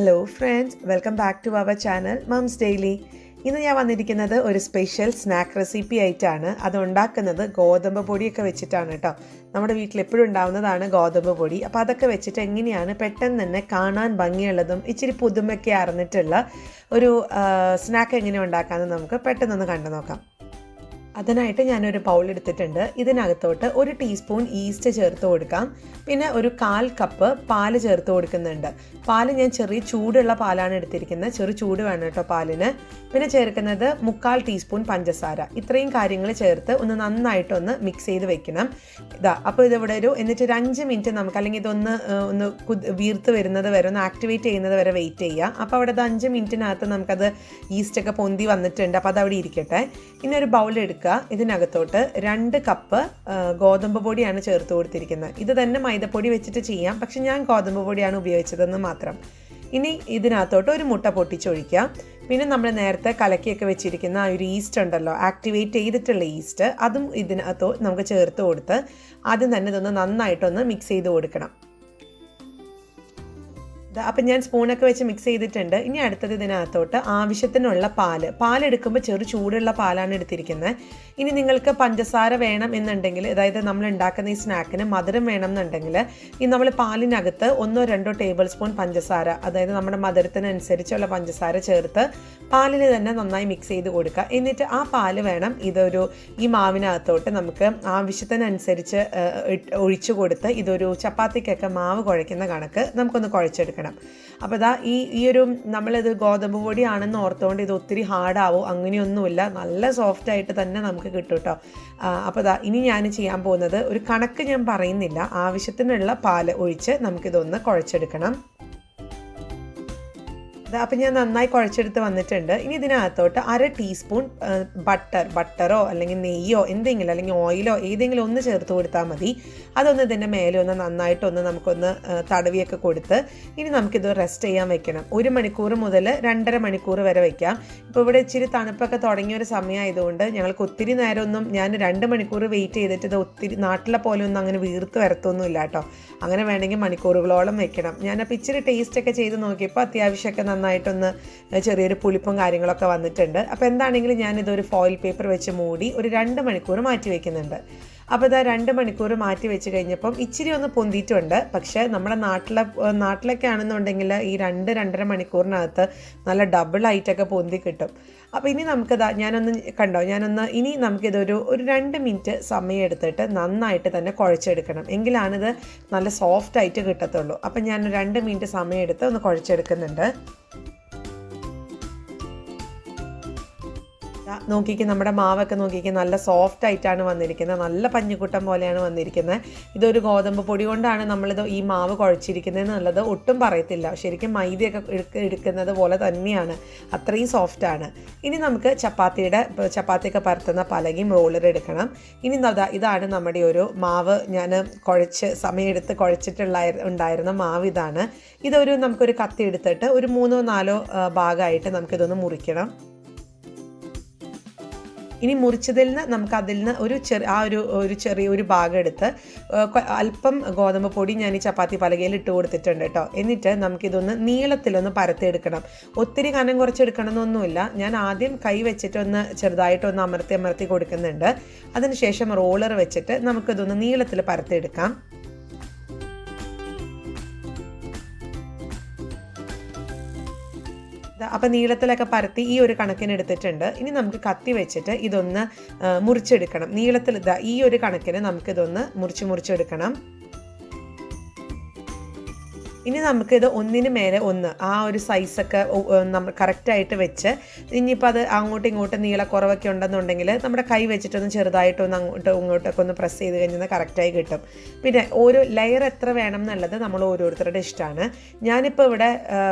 Hello friends, welcome back to our channel Moms Daily. ഇന്ന് ഞാൻ വന്നിരിക്കുന്നത് ഒരു സ്പെഷ്യൽ സ്നാക്ക് റെസിപ്പി ആയിട്ടാണ്. അത് ഉണ്ടാക്കുന്നത് ഗോതമ്പ് പൊടിയൊക്കെ വെച്ചിട്ടാണ് കേട്ടോ. നമ്മുടെ വീട്ടിൽ എപ്പോഴും ഉണ്ടാവുന്നതാണ് ഗോതമ്പ് പൊടി. അപ്പോൾ അതൊക്കെ വെച്ചിട്ട് എങ്ങനെയാണ് പെട്ടെന്ന് തന്നെ കാണാൻ ഭംഗിയുള്ളതും ഇച്ചിരി പുതുമയൊക്കെ അറിഞ്ഞിട്ടുള്ള ഒരു സ്നാക്ക് എങ്ങനെ ഉണ്ടാക്കാമെന്ന് നമുക്ക് പെട്ടെന്നൊന്ന് കണ്ടു നോക്കാം. അതിനായിട്ട് ഞാനൊരു ബൗൾ എടുത്തിട്ടുണ്ട്. ഇതിനകത്തോട്ട് 1 ടീസ്പൂൺ ഈസ്റ്റ് ചേർത്ത് കൊടുക്കാം. പിന്നെ ഒരു 1/4 കപ്പ് പാല് ചേർത്ത് കൊടുക്കുന്നുണ്ട്. പാല് ഞാൻ ചെറിയ ചൂടുള്ള പാലാണ് എടുത്തിരിക്കുന്നത്. ചെറു ചൂട് വേണം കേട്ടോ പാലിന്. പിന്നെ ചേർക്കുന്നത് 1/4 ടീസ്പൂൺ പഞ്ചസാര. ഇത്രയും കാര്യങ്ങൾ ചേർത്ത് ഒന്ന് നന്നായിട്ടൊന്ന് മിക്സ് ചെയ്ത് വെക്കണം. അപ്പോൾ ഇതിവിടെ എന്നിട്ട് ഒരു 5 മിനിറ്റ് നമുക്ക്, അല്ലെങ്കിൽ ഇതൊന്ന് വീർത്ത് വരുന്നത് വരെ, ഒന്ന് ആക്ടിവേറ്റ് ചെയ്യുന്നത് വരെ വെയിറ്റ് ചെയ്യുക. അപ്പോൾ അവിടെ 5 മിനിറ്റിനകത്ത് നമുക്കത് ഈസ്റ്റൊക്കെ പൊന്തി വന്നിട്ടുണ്ട്. അപ്പോൾ അതവിടെ ഇരിക്കട്ടെ. ഇനി ഒരു ബൗൾ എടുക്കുക. ഇതിനകത്തോട്ട് 2 കപ്പ് ഗോതമ്പ് പൊടിയാണ് ചേർത്ത് കൊടുത്തിരിക്കുന്നത്. ഇത് തന്നെ മൈദപ്പൊടി വെച്ചിട്ട് ചെയ്യാം, പക്ഷെ ഞാൻ ഗോതമ്പ് പൊടിയാണ് ഉപയോഗിച്ചതെന്ന് മാത്രം. ഇനി ഇതിനകത്തോട്ട് ഒരു മുട്ട പൊട്ടിച്ചൊഴിക്കുക. പിന്നെ നമ്മൾ നേരത്തെ കലക്കിയൊക്കെ വെച്ചിരിക്കുന്ന ആ ഒരു ഈസ്റ്റ് ഉണ്ടല്ലോ, ആക്ടിവേറ്റ് ചെയ്തിട്ടുള്ള ഈസ്റ്റ്, അതും ഇതിനകത്തോ നമുക്ക് ചേർത്ത് കൊടുത്ത് ആദ്യം തന്നെ ഇതൊന്ന് നന്നായിട്ടൊന്ന് മിക്സ് ചെയ്ത് കൊടുക്കണം. അപ്പം ഞാൻ സ്പൂണൊക്കെ വെച്ച് മിക്സ് ചെയ്തിട്ടുണ്ട്. ഇനി അടുത്തത് ഇതിനകത്തോട്ട് ആവശ്യത്തിനുള്ള പാലെടുക്കുമ്പോൾ ചെറു ചൂടുള്ള പാലാണ് എടുത്തിരിക്കുന്നത്. ഇനി നിങ്ങൾക്ക് പഞ്ചസാര വേണം എന്നുണ്ടെങ്കിൽ, അതായത് നമ്മൾ ഉണ്ടാക്കുന്ന ഈ സ്നാക്കിന് മധുരം വേണം എന്നുണ്ടെങ്കിൽ, ഈ നമ്മൾ പാലിനകത്ത് 1-2 ടേബിൾ സ്പൂൺ പഞ്ചസാര, അതായത് നമ്മുടെ മധുരത്തിനനുസരിച്ചുള്ള പഞ്ചസാര ചേർത്ത് പാലിൽ തന്നെ നന്നായി മിക്സ് ചെയ്ത് കൊടുക്കുക. എന്നിട്ട് ആ പാല് വേണം ഈ മാവിനകത്തോട്ട് നമുക്ക് ആവശ്യത്തിനനുസരിച്ച് ഒഴിച്ചു കൊടുത്ത് ഇതൊരു ചപ്പാത്തിക്കൊക്കെ മാവ് കുഴയ്ക്കുന്ന കണക്ക് നമുക്കൊന്ന് കുഴച്ചെടുക്കണം. അപ്പോൾ ഈ ഒരു നമ്മളിത് ഗോതമ്പ് പൊടിയാണെന്ന് ഓർത്തുകൊണ്ട് ഇത് ഒത്തിരി ഹാർഡാവോ അങ്ങനെയൊന്നുമില്ല, നല്ല സോഫ്റ്റായിട്ട് തന്നെ നമുക്ക് കിട്ടും കേട്ടോ. അപ്പോൾ ഇനി ഞാൻ ചെയ്യാൻ പോകുന്നത്, ഒരു കണക്ക് ഞാൻ പറയുന്നില്ല, ആവശ്യത്തിനുള്ള പാല് ഒഴിച്ച് നമുക്കിതൊന്ന് കുഴച്ചെടുക്കണം. അപ്പം ഞാൻ നന്നായി കുഴച്ചെടുത്ത് വന്നിട്ടുണ്ട്. ഇനി ഇതിനകത്തോട്ട് 1/2 ടീസ്പൂൺ ബട്ടറോ അല്ലെങ്കിൽ നെയ്യോ എന്തെങ്കിലും, അല്ലെങ്കിൽ ഓയിലോ ഏതെങ്കിലും ഒന്ന് ചേർത്ത് കൊടുത്താൽ മതി. അതൊന്ന് ഇതിൻ്റെ മേലെ ഒന്ന് നന്നായിട്ടൊന്ന് നമുക്കൊന്ന് തടവിയൊക്കെ കൊടുത്ത് ഇനി നമുക്കിത് റെസ്റ്റ് ചെയ്യാൻ വെക്കണം. 1 മണിക്കൂർ മുതൽ 2.5 മണിക്കൂർ വരെ വയ്ക്കാം. ഇപ്പോൾ ഇവിടെ ഇച്ചിരി തണുപ്പൊക്കെ തുടങ്ങിയൊരു സമയമായതുകൊണ്ട് ഞങ്ങൾക്ക് ഒത്തിരി നേരമൊന്നും, ഞാൻ 2 മണിക്കൂർ വെയിറ്റ് ചെയ്തിട്ട് ഇത് ഒത്തിരി നാട്ടിലെ പോലെ ഒന്നും അങ്ങനെ വീർത്ത് വരത്തൊന്നും ഇല്ല കേട്ടോ. അങ്ങനെ വേണമെങ്കിൽ മണിക്കൂറുകളോളം വെക്കണം. ഞാനപ്പോൾ ഇച്ചിരി ടേസ്റ്റൊക്കെ ചെയ്ത് നോക്കിയപ്പോൾ അത്യാവശ്യമൊക്കെ നന്നായിട്ടൊന്ന് ചെറിയൊരു പുളിപ്പും കാര്യങ്ങളൊക്കെ വന്നിട്ടുണ്ട്. അപ്പോൾ എന്താണെങ്കിലും ഞാനിതൊരു ഫോയിൽ പേപ്പർ വെച്ച് മൂടി ഒരു 2 മണിക്കൂർ മാറ്റി വയ്ക്കുന്നുണ്ട്. അപ്പോൾ 2 മണിക്കൂർ മാറ്റി വെച്ച് കഴിഞ്ഞപ്പം ഇച്ചിരി ഒന്ന് പൊന്തിയിട്ടുണ്ട്. പക്ഷേ നമ്മുടെ നാട്ടിലൊക്കെ ആണെന്നുണ്ടെങ്കിൽ ഈ 2-2.5 മണിക്കൂറിനകത്ത് നല്ല ഡബിളായിട്ടൊക്കെ പൊന്തി കിട്ടും. അപ്പോൾ ഇനി നമുക്കിത് ഇനി നമുക്കിതൊരു 2 മിനിറ്റ് സമയം എടുത്തിട്ട് നന്നായിട്ട് തന്നെ കുഴച്ചെടുക്കണം. എങ്കിലാണിത് നല്ല സോഫ്റ്റായിട്ട് കിട്ടത്തുള്ളൂ. അപ്പം ഞാൻ 2 മിനിറ്റ് സമയം എടുത്ത് ഒന്ന് കുഴച്ചെടുക്കുന്നുണ്ട്. നോക്കിക്ക്, നമ്മുടെ മാവൊക്കെ നോക്കിക്ക്, നല്ല സോഫ്റ്റ് ആയിട്ടാണ് വന്നിരിക്കുന്നത്. നല്ല പഞ്ഞിക്കുട്ടം പോലെയാണ് വന്നിരിക്കുന്നത്. ഇതൊരു ഗോതമ്പ് പൊടി കൊണ്ടാണ് നമ്മളിത് ഈ മാവ് കുഴച്ചിരിക്കുന്നത് എന്നുള്ളത് ഒട്ടും പറയത്തില്ല. ശരിക്കും മൈദയൊക്കെ എടുക്കുന്നത് പോലെ തന്നെയാണ്, അത്രയും സോഫ്റ്റാണ്. ഇനി നമുക്ക് ചപ്പാത്തിയൊക്കെ പരത്തുന്ന പലകയും റോളർ എടുക്കണം. ഇനി ഇതാണ് നമ്മുടെ ഒരു മാവ്. ഞാൻ സമയമെടുത്ത് ഉണ്ടായിരുന്ന മാവ് ഇതാണ്. നമുക്കൊരു കത്തി എടുത്തിട്ട് ഒരു 3-4 ഭാഗമായിട്ട് നമുക്കിതൊന്ന് മുറിക്കണം. ഇനി മുറിച്ചതിൽ നിന്ന് നമുക്കതിൽ നിന്ന് ഒരു ചെറിയൊരു ഭാഗം എടുത്ത് അല്പം ഗോതമ്പ് പൊടി ഞാൻ ഈ ചപ്പാത്തി പലകയിൽ ഇട്ട് കൊടുത്തിട്ടുണ്ട് കേട്ടോ. എന്നിട്ട് നമുക്കിതൊന്ന് നീളത്തിലൊന്ന് പരത്തിയെടുക്കണം. ഒത്തിരി കനം കുറച്ചെടുക്കണം എന്നൊന്നുമില്ല. ഞാൻ ആദ്യം കൈ വെച്ചിട്ടൊന്ന് ചെറുതായിട്ടൊന്ന് അമർത്തി കൊടുക്കുന്നുണ്ട്. അതിനുശേഷം റോളർ വെച്ചിട്ട് നമുക്കിതൊന്ന് നീളത്തിൽ പരത്തിയെടുക്കാം. അപ്പം നീളത്തിലൊക്കെ പരത്തി ഈ ഒരു കണക്കിന് എടുത്തിട്ടുണ്ട്. ഇനി നമുക്ക് കത്തി വെച്ചിട്ട് ഇതൊന്ന് മുറിച്ചെടുക്കണം. നീളത്തിൽ ഈ ഒരു കണക്കിന് നമുക്കിതൊന്ന് മുറിച്ചെടുക്കണം. ഇനി നമുക്കിത് ഒന്നിന് മേലെ ഒന്ന് ആ ഒരു സൈസൊക്കെ നമ്മൾ കറക്റ്റായിട്ട് വെച്ച്, ഇനിയിപ്പോൾ അത് അങ്ങോട്ടും ഇങ്ങോട്ടും നീളക്കുറവൊക്കെ ഉണ്ടെന്നുണ്ടെങ്കിൽ നമ്മുടെ കൈ വെച്ചിട്ടൊന്ന് ചെറുതായിട്ടൊന്ന് ഇങ്ങോട്ടൊക്കെ ഒന്ന് പ്രസ് ചെയ്ത് കഴിഞ്ഞാൽ കറക്റ്റായി കിട്ടും. പിന്നെ ഒരു ലെയർ എത്ര വേണം എന്നുള്ളത് നമ്മൾ ഓരോരുത്തരുടെ ഇഷ്ടമാണ്. ഞാനിപ്പോൾ ഇവിടെ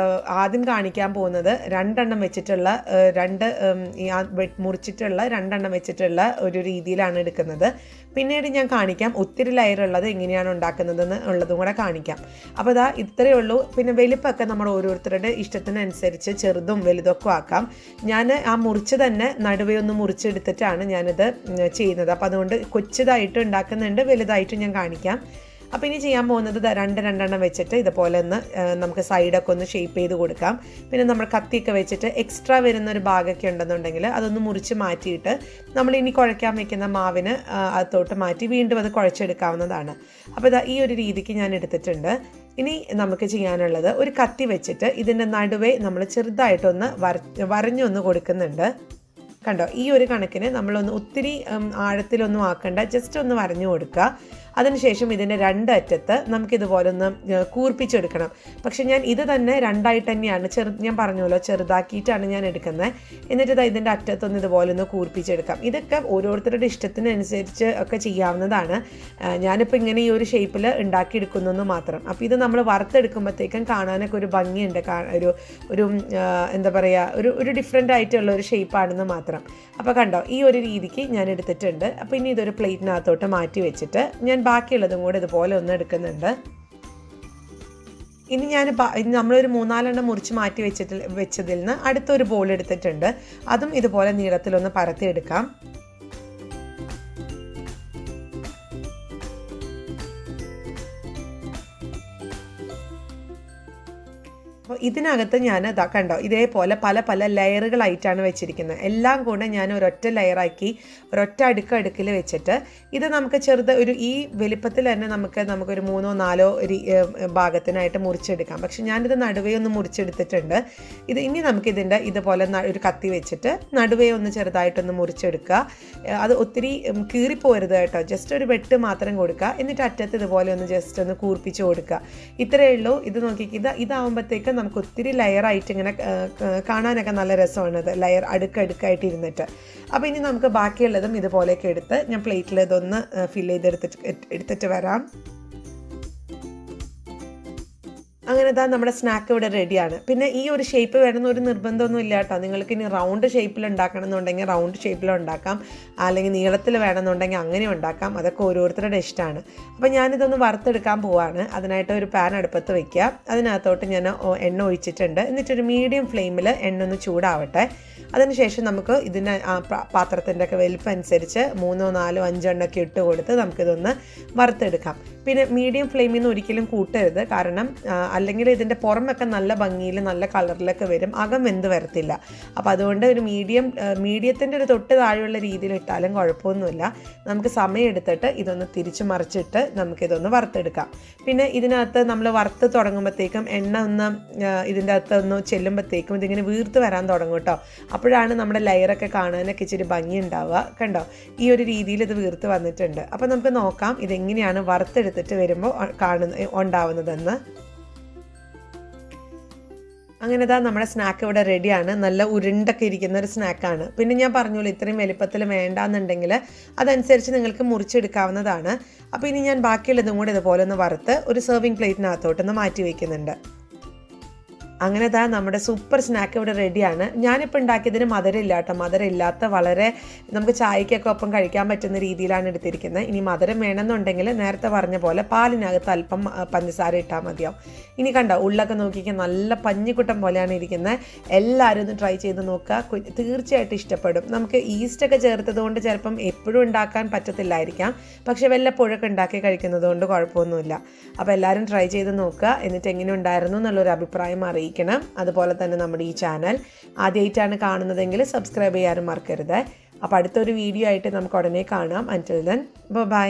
ആദ്യം കാണിക്കാൻ പോകുന്നത് 2 വെച്ചിട്ടുള്ള മുറിച്ചിട്ടുള്ള 2 വെച്ചിട്ടുള്ള ഒരു രീതിയിലാണ് എടുക്കുന്നത്. പിന്നീട് ഞാൻ കാണിക്കാം ഒത്തിരി ലെയറുള്ളത് എങ്ങനെയാണ് ഉണ്ടാക്കുന്നതെന്ന് ഉള്ളതും കൂടെ കാണിക്കാം. അപ്പോൾ ഇത്രയേ ഉള്ളൂ. പിന്നെ വലിപ്പമൊക്കെ നമ്മൾ ഓരോരുത്തരുടെ ഇഷ്ടത്തിനനുസരിച്ച് ചെറുതും വലുതൊക്കെ ആക്കാം. ഞാൻ ആ മുറിച്ച് തന്നെ നടുവേ ഒന്ന് മുറിച്ചെടുത്തിട്ടാണ് ഞാനിത് ചെയ്യുന്നത്. അപ്പോൾ അതുകൊണ്ട് കൊച്ചതായിട്ട് ഉണ്ടാക്കുന്നുണ്ട്, വലുതായിട്ട് ഞാൻ കാണിക്കാം. അപ്പോൾ ഇനി ചെയ്യാൻ പോകുന്നത് രണ്ടെണ്ണം വെച്ചിട്ട് ഇതുപോലെ ഒന്ന് നമുക്ക് സൈഡൊക്കെ ഒന്ന് ഷേപ്പ് ചെയ്ത് കൊടുക്കാം. പിന്നെ നമ്മൾ കത്തിയൊക്കെ വെച്ചിട്ട് എക്സ്ട്രാ വരുന്നൊരു ഭാഗമൊക്കെ ഉണ്ടെന്നുണ്ടെങ്കിൽ അതൊന്ന് മുറിച്ച് മാറ്റിയിട്ട് നമ്മളിനി കുഴയ്ക്കാൻ വെക്കുന്ന മാവിന് അകത്തോട്ട് മാറ്റി വീണ്ടും അത് കുഴച്ചെടുക്കാവുന്നതാണ്. അപ്പോൾ ഇതാ ഈ ഒരു രീതിക്ക് ഞാൻ എടുത്തിട്ടുണ്ട്. ഇനി നമുക്ക് ചെയ്യാനുള്ളത് ഒരു കത്തി വെച്ചിട്ട് ഇതിൻ്റെ നടുവേ നമ്മൾ ചെറുതായിട്ടൊന്ന് വരഞ്ഞൊന്ന് കൊടുക്കുന്നുണ്ട്. കണ്ടോ, ഈ ഒരു കണക്കിന് നമ്മളൊന്ന് ഒത്തിരി ആഴത്തിലൊന്നും ആക്കണ്ട, ജസ്റ്റ് ഒന്ന് വരഞ്ഞു കൊടുക്കുക. അതിനുശേഷം ഇതിൻ്റെ രണ്ടറ്റത്ത് നമുക്കിതുപോലെ ഒന്ന് കൂർപ്പിച്ചെടുക്കണം. പക്ഷെ ഞാൻ ഇത് തന്നെ രണ്ടായിട്ട് തന്നെയാണ് ഞാൻ പറഞ്ഞല്ലോ ചെറുതാക്കിയിട്ടാണ് ഞാൻ എടുക്കുന്നത്. എന്നിട്ട് ഇതിൻ്റെ അറ്റത്തൊന്ന് ഇതുപോലെ ഒന്ന് കൂർപ്പിച്ചെടുക്കാം. ഇതൊക്കെ ഓരോരുത്തരുടെ ഇഷ്ടത്തിനനുസരിച്ച് ഒക്കെ ചെയ്യാവുന്നതാണ്. ഞാനിപ്പോൾ ഇങ്ങനെ ഈ ഒരു ഷേപ്പിൽ ഉണ്ടാക്കിയെടുക്കുന്നു മാത്രം. അപ്പോൾ ഇത് നമ്മൾ വറുത്തെടുക്കുമ്പോഴത്തേക്കും കാണാനൊക്കെ ഒരു ഭംഗിയുണ്ട്, ഒരു എന്താ പറയുക, ഒരു ഡിഫറെൻ്റ് ആയിട്ടുള്ള ഒരു ഷേപ്പാണെന്ന് മാത്രം. അപ്പോൾ കണ്ടോ, ഈ ഒരു രീതിക്ക് ഞാൻ എടുത്തിട്ടുണ്ട്. അപ്പോൾ ഇനി ഇതൊരു പ്ലേറ്റിനകത്തോട്ട് മാറ്റി വെച്ചിട്ട് ഞാൻ ബാക്കിയുള്ളതും കൂടെ ഇതുപോലെ ഒന്ന് എടുക്കുന്നുണ്ട്. ഇനി നമ്മളൊരു 3-4 മുറിച്ച് മാറ്റി വെച്ചതിൽ നിന്ന് അടുത്തൊരു ബോൾ എടുത്തിട്ടുണ്ട്. അതും ഇതുപോലെ നീളത്തിലൊന്ന് പരത്തിയെടുക്കാം. അപ്പോൾ ഇതിനകത്ത് ഞാൻ കണ്ടോ ഇതേപോലെ പല പല ലെയറുകളായിട്ടാണ് വെച്ചിരിക്കുന്നത്. എല്ലാം കൂടെ ഞാൻ ഒരൊറ്റ ലെയറാക്കി ഒരൊറ്റ അടുക്കിൽ വെച്ചിട്ട് ഇത് നമുക്ക് ഈ വലിപ്പത്തിൽ തന്നെ നമുക്കൊരു 3-4 ഭാഗത്തിനായിട്ട് മുറിച്ചെടുക്കാം. പക്ഷെ ഞാനിത് നടുവേ ഒന്ന് മുറിച്ചെടുത്തിട്ടുണ്ട്. ഇനി നമുക്കിതിൻ്റെ ഇതുപോലെ ഒരു കത്തി വെച്ചിട്ട് നടുവേ ഒന്ന് ചെറുതായിട്ടൊന്ന് മുറിച്ചെടുക്കുക. അത് ഒത്തിരി കീറിപ്പോരുത് കേട്ടോ, ജസ്റ്റ് ഒരു വെട്ട് മാത്രം കൊടുക്കുക. എന്നിട്ട് അറ്റത്ത് ഇതുപോലെ ഒന്ന് ജസ്റ്റ് ഒന്ന് കൂർപ്പിച്ച് കൊടുക്കുക. ഇത്രയേ ഉള്ളൂ. ഇത് നോക്കിക്കുക, ഇതാവുമ്പോഴത്തേക്ക് നമുക്ക് ഒത്തിരി ലെയറായിട്ട് ഇങ്ങനെ കാണാനൊക്കെ നല്ല രസമാണ്. അത് ലെയർ അടുക്കായിട്ട് ഇരുന്നിട്ട്. അപ്പോൾ ഇനി നമുക്ക് ബാക്കിയുള്ളതും ഇതുപോലെയൊക്കെ എടുത്ത് ഞാൻ പ്ലേറ്റിൽ ഇതൊന്ന് ഫില്ല് എടുത്തിട്ട് വരാം. അങ്ങനെ നമ്മുടെ സ്നാക്ക് ഇവിടെ റെഡിയാണ്. പിന്നെ ഈ ഒരു ഷേപ്പ് വേണമെന്ന് ഒരു നിർബന്ധമൊന്നും ഇല്ല കേട്ടോ. നിങ്ങൾക്ക് ഇനി റൗണ്ട് ഷേപ്പിൽ ഉണ്ടാക്കണം എന്നുണ്ടെങ്കിൽ റൗണ്ട് ഷേപ്പിൽ ഉണ്ടാക്കാം, അല്ലെങ്കിൽ നീളത്തിൽ വേണമെന്നുണ്ടെങ്കിൽ അങ്ങനെ ഉണ്ടാക്കാം. അതൊക്കെ ഓരോരുത്തരുടെ ഇഷ്ടമാണ്. അപ്പോൾ ഞാനിതൊന്ന് വറുത്തെടുക്കാൻ പോവാണ്. അതിനായിട്ട് ഒരു പാൻ അടുപ്പത്ത് വയ്ക്കുക. അതിനകത്തോട്ട് ഞാൻ എണ്ണ ഒഴിച്ചിട്ടുണ്ട്. എന്നിട്ടൊരു മീഡിയം ഫ്ലെയിമിൽ എണ്ണ ഒന്ന് ചൂടാവട്ടെ. അതിനുശേഷം നമുക്ക് ഇതിന് പാത്രത്തിൻ്റെ ഒക്കെ വലിപ്പം അനുസരിച്ച് 3, 4, 5 എണ്ണൊക്കെ ഇട്ട് കൊടുത്ത് നമുക്കിതൊന്ന് വറുത്തെടുക്കാം. പിന്നെ മീഡിയം ഫ്ലെയിമിൽ നിന്ന് ഒരിക്കലും കൂട്ടരുത്, കാരണം അല്ലെങ്കിൽ ഇതിൻ്റെ പുറമൊക്കെ നല്ല ഭംഗിയിൽ നല്ല കളറിലൊക്കെ വരും, അകം വെന്ത് വരത്തില്ല. അപ്പോൾ അതുകൊണ്ട് ഒരു മീഡിയത്തിൻ്റെ ഒരു തൊട്ട് താഴെയുള്ള രീതിയിൽ ഇട്ടാലും കുഴപ്പമൊന്നുമില്ല. നമുക്ക് സമയം എടുത്തിട്ട് ഇതൊന്ന് തിരിച്ചു മറിച്ചിട്ട് നമുക്കിതൊന്ന് വറുത്തെടുക്കാം. പിന്നെ ഇതിനകത്ത് നമ്മൾ വറുത്ത് തുടങ്ങുമ്പോഴത്തേക്കും എണ്ണ ഒന്ന് ഇതിൻ്റെ അകത്ത് ഒന്ന് ചെല്ലുമ്പോഴത്തേക്കും ഇതിങ്ങനെ വീർത്ത് വരാൻ തുടങ്ങും കേട്ടോ. അപ്പോഴാണ് നമ്മുടെ ലെയറൊക്കെ കാണാനൊക്കെ ഇച്ചിരി ഭംഗി ഉണ്ടാവുക. കണ്ടോ, ഈ ഒരു രീതിയിൽ ഇത് വീർത്ത് വന്നിട്ടുണ്ട്. അപ്പോൾ നമുക്ക് നോക്കാം ഇതെങ്ങനെയാണ് വറുത്തെടുത്തിട്ട് വരുമ്പോൾ ഉണ്ടാവുന്നതെന്ന്. അങ്ങനെ നമ്മുടെ സ്നാക്ക് ഇവിടെ റെഡിയാണ്. നല്ല ഉരുണ്ടൊക്കെ ഇരിക്കുന്ന ഒരു സ്നാക്കാണ്. പിന്നെ ഞാൻ പറഞ്ഞോളൂ, ഇത്രയും വലിപ്പത്തിൽ വേണ്ടാന്നുണ്ടെങ്കിൽ അതനുസരിച്ച് നിങ്ങൾക്ക് മുറിച്ചെടുക്കാവുന്നതാണ്. അപ്പോൾ ഇനി ഞാൻ ബാക്കിയുള്ളതും കൂടെ ഇതുപോലെ ഒന്ന് വറുത്ത് ഒരു സെർവിങ് പ്ലേറ്റിനകത്തോട്ടൊന്ന് മാറ്റി വയ്ക്കുന്നുണ്ട്. അങ്ങനെ നമ്മുടെ സൂപ്പർ സ്നാക്ക് ഇവിടെ റെഡിയാണ്. ഞാനിപ്പോൾ ഉണ്ടാക്കിയതിന് മധുരമില്ല കേട്ടോ. മധുരമില്ലാത്ത വളരെ നമുക്ക് ചായക്കൊക്കെ ഒപ്പം കഴിക്കാൻ പറ്റുന്ന രീതിയിലാണ് എടുത്തിരിക്കുന്നത്. ഇനി മധുരം വേണമെന്നുണ്ടെങ്കിൽ നേരത്തെ പറഞ്ഞ പോലെ പാലിനകത്ത് അല്പം പഞ്ചസാര ഇട്ടാൽ മതിയാവും. ഇനി കണ്ടോ, ഉള്ളൊക്കെ നോക്കിക്കാൻ നല്ല പഞ്ഞിക്കുട്ടം പോലെയാണ് ഇരിക്കുന്നത്. എല്ലാവരും ഒന്ന് ട്രൈ ചെയ്ത് നോക്കുക, തീർച്ചയായിട്ടും ഇഷ്ടപ്പെടും. നമുക്ക് ഈസ്റ്റൊക്കെ ചേർത്തത് കൊണ്ട് ചിലപ്പം എപ്പോഴും ഉണ്ടാക്കാൻ പറ്റത്തില്ലായിരിക്കാം, പക്ഷേ വല്ലപ്പോഴൊക്കെ ഉണ്ടാക്കി കഴിക്കുന്നത് കൊണ്ട് കുഴപ്പമൊന്നുമില്ല. അപ്പോൾ എല്ലാവരും ട്രൈ ചെയ്ത് നോക്കുക. എന്നിട്ട് എങ്ങനെ ഉണ്ടായിരുന്നു എന്നുള്ളൊരു അഭിപ്രായം അറിയിക്കണം. അതുപോലെ തന്നെ നമ്മുടെ ഈ ചാനൽ ആദ്യമായിട്ടാണ് കാണുന്നതെങ്കിൽ സബ്സ്ക്രൈബ് ചെയ്യാനും മറക്കരുത്. അപ്പോൾ അടുത്തൊരു വീഡിയോ ആയിട്ട് നമുക്ക് ഉടനെ കാണാം. അൻറ്റിൽ ദെൻ ബൈ.